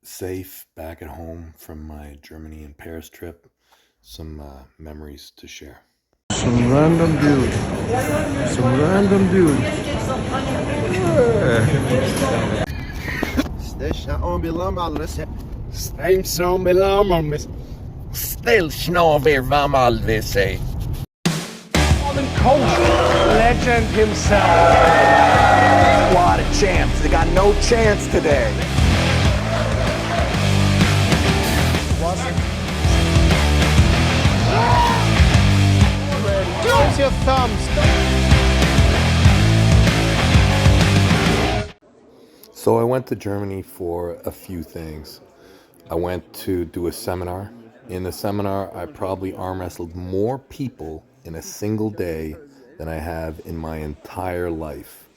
safe back at home from my Germany and Paris trip. Some memories to share. Some random dude. Some random dude. Coach legend himself. Squad of champs. They got no chance today. Use your thumbs. So I went to Germany for a few things. I went to do a seminar. In the seminar, I probably arm wrestled more people in a single day than I have in my entire life.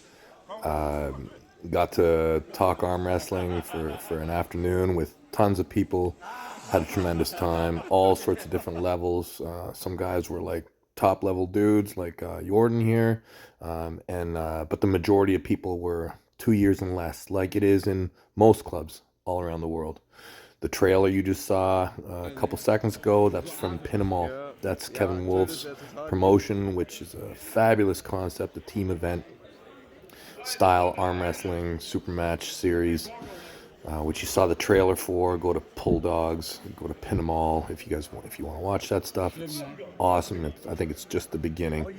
Got to talk arm wrestling for an afternoon with tons of people. Had a tremendous time, all sorts of different levels. Some guys were like top level dudes like Jordan here, but the majority of people were 2 years and less, like it is in most clubs all around the world. The trailer you just saw a couple seconds ago, that's from Pin-em-all. That's Kevin Wolf's promotion, which is a fabulous concept, a team event style arm wrestling super match series, which you saw the trailer for. Go to Pull Dogs, go to Pin-em-all if you want to watch that stuff. It's awesome. I think it's just the beginning.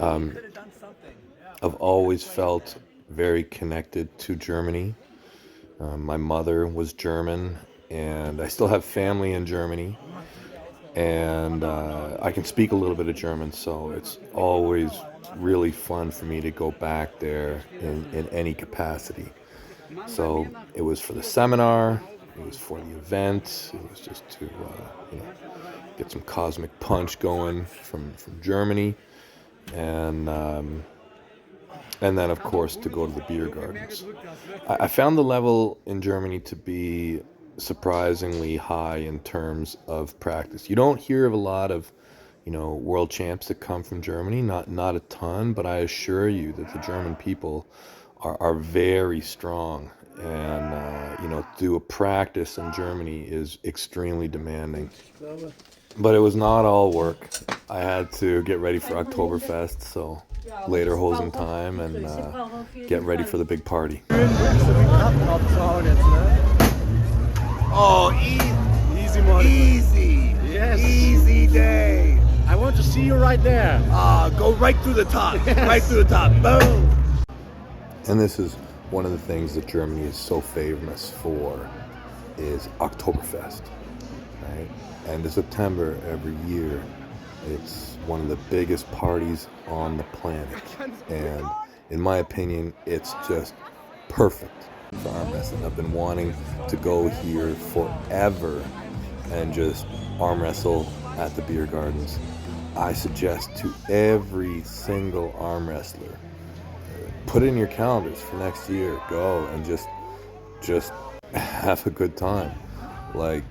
I've always felt very connected to Germany. My mother was German, and I still have family in Germany, and I can speak a little bit of German, so it's always really fun for me to go back there in any capacity. So it was for the seminar, it was for the event, it was just to get some cosmic punch going from Germany, and then, of course, to go to the beer gardens. I found the level in Germany to be surprisingly high in terms of practice. You don't hear of a lot of, world champs that come from Germany, not a ton, but I assure you that the German people are very strong. And, do a practice in Germany is extremely demanding. But it was not all work. I had to get ready for Oktoberfest, so later hosing time and get ready for the big party. Oh, easy. Yes. Easy day. I want to see you right there. Go right through the top. Yes. Right through the top. Boom. And this is one of the things that Germany is so famous for, is Oktoberfest, right? And in September every year, it's one of the biggest parties on the planet. And in my opinion, it's just perfect for arm wrestling. I've been wanting to go here forever and just arm wrestle at the beer gardens. I suggest to every single arm wrestler, put it in your calendars for next year. Go and just have a good time. Like,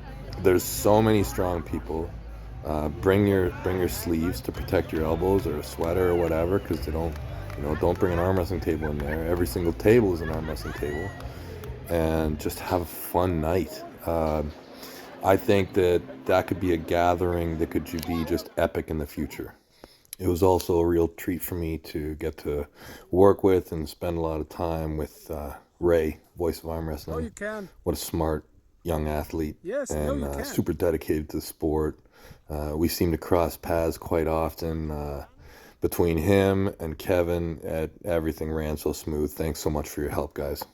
there's so many strong people. Bring your sleeves to protect your elbows, or a sweater or whatever, because they don't bring an arm wrestling table in there. Every single table is an arm wrestling table, and just have a fun night. I think that could be a gathering that could be just epic in the future. It was also a real treat for me to get to work with and spend a lot of time with Ray, voice of arm wrestling. Oh, you can. What a smart young athlete. Yes, and you can. Super dedicated to the sport. We seem to cross paths quite often. Between him and Kevin, everything ran so smooth. Thanks so much for your help, guys.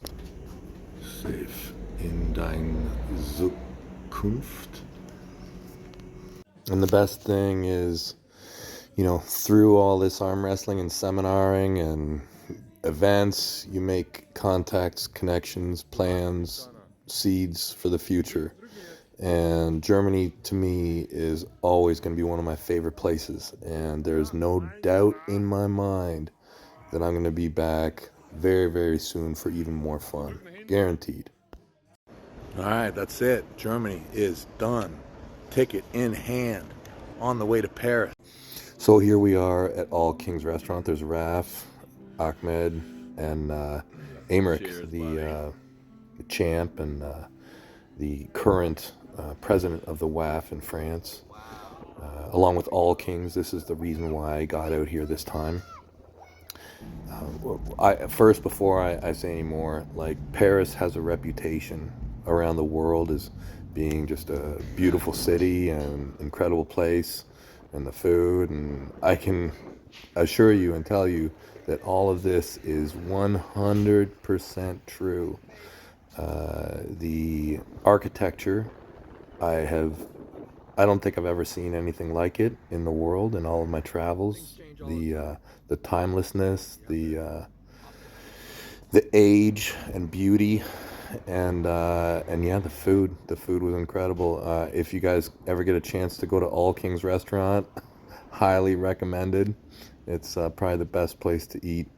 Safe in dein Zukunft. And the best thing is, through all this arm wrestling and seminaring and events, you make contacts, connections, plans, seeds for the future. And Germany, to me, is always going to be one of my favorite places. And there's no doubt in my mind that I'm going to be back very, very soon for even more fun. Guaranteed. All right, that's it. Germany is done. Ticket in hand. On the way to Paris. So here we are at All Kings Restaurant. There's Raf, Ahmed, and Amrik, the champ, and the current president of the WAF in France, along with all kings. This is the reason why I got out here this time. First, before I say any more, like, Paris has a reputation around the world as being just a beautiful city and incredible place, and the food, and I can assure you and tell you that all of this is 100% true. The architecture, I don't think I've ever seen anything like it in the world in all of my travels. The timelessness, the age and beauty, and yeah, the food. The food was incredible. If you guys ever get a chance to go to All Kings Restaurant, highly recommended. It's probably the best place to eat,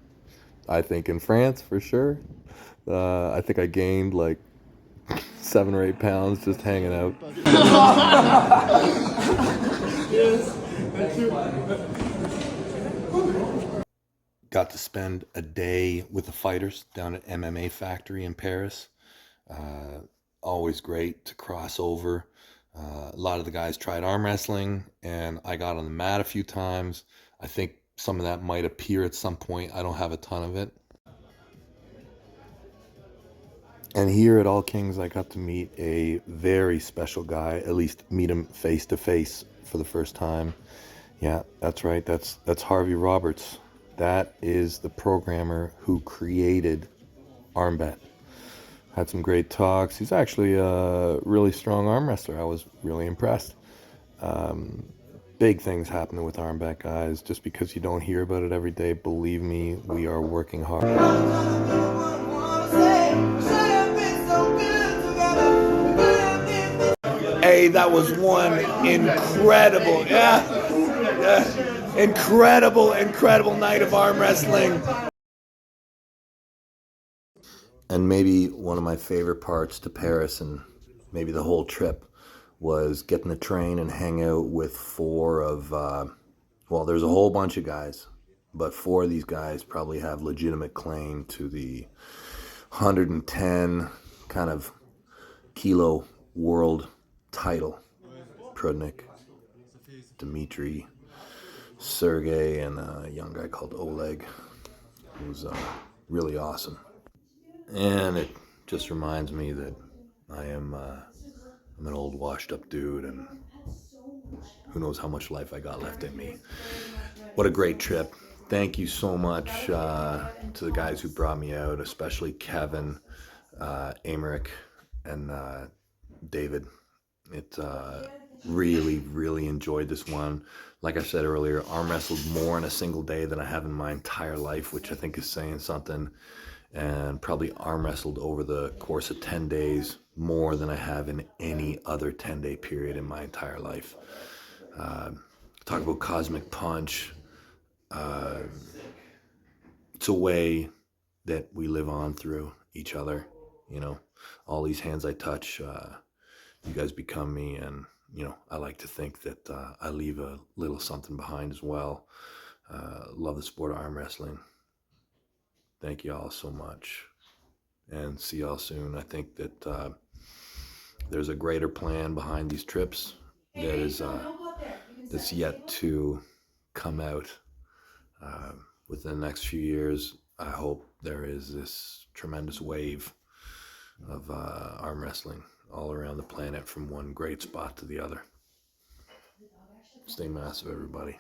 I think, in France for sure. I think I gained like 7 or 8 pounds just hanging out. Got to spend a day with the fighters down at MMA Factory in Paris. Always great to cross over. A lot of the guys tried arm wrestling, and I got on the mat a few times. I think some of that might appear at some point. I don't have a ton of it. And here at All Kings, I got to meet a very special guy, at least meet him face to face for the first time. Yeah, that's right. That's Harvey Roberts. That is the programmer who created ArmBet. Had some great talks. He's actually a really strong arm wrestler. I was really impressed. Big things happening with ArmBet, guys. Just because you don't hear about it every day, believe me, we are working hard. Hey, that was one incredible, incredible night of arm wrestling. And maybe one of my favorite parts to Paris, and maybe the whole trip, was getting the train and hang out with 4 of, well, there's a whole bunch of guys, but 4 of these guys probably have legitimate claim to the 110 kind of kilo world title. Prudnik, Dmitry, Sergey, and a young guy called Oleg, who's really awesome. And it just reminds me that I'm an old washed up dude, and who knows how much life I got left in me. What a great trip. Thank you so much to the guys who brought me out, especially Kevin, Amaric, and David. It really enjoyed this one. Like I said earlier, arm wrestled more in a single day than I have in my entire life, which I think is saying something. And probably arm wrestled over the course of 10 days more than I have in any other 10-day period in my entire life. Talk about cosmic punch. It's a way that we live on through each other. You know, all these hands I touch, you guys become me, and I like to think that I leave a little something behind as well. Love the sport of arm wrestling. Thank you all so much, and see y'all soon. I think that there's a greater plan behind these trips that is that's yet to come out within the next few years. I hope there is this tremendous wave of arm wrestling all around the planet, from one great spot to the other. Stay massive, everybody.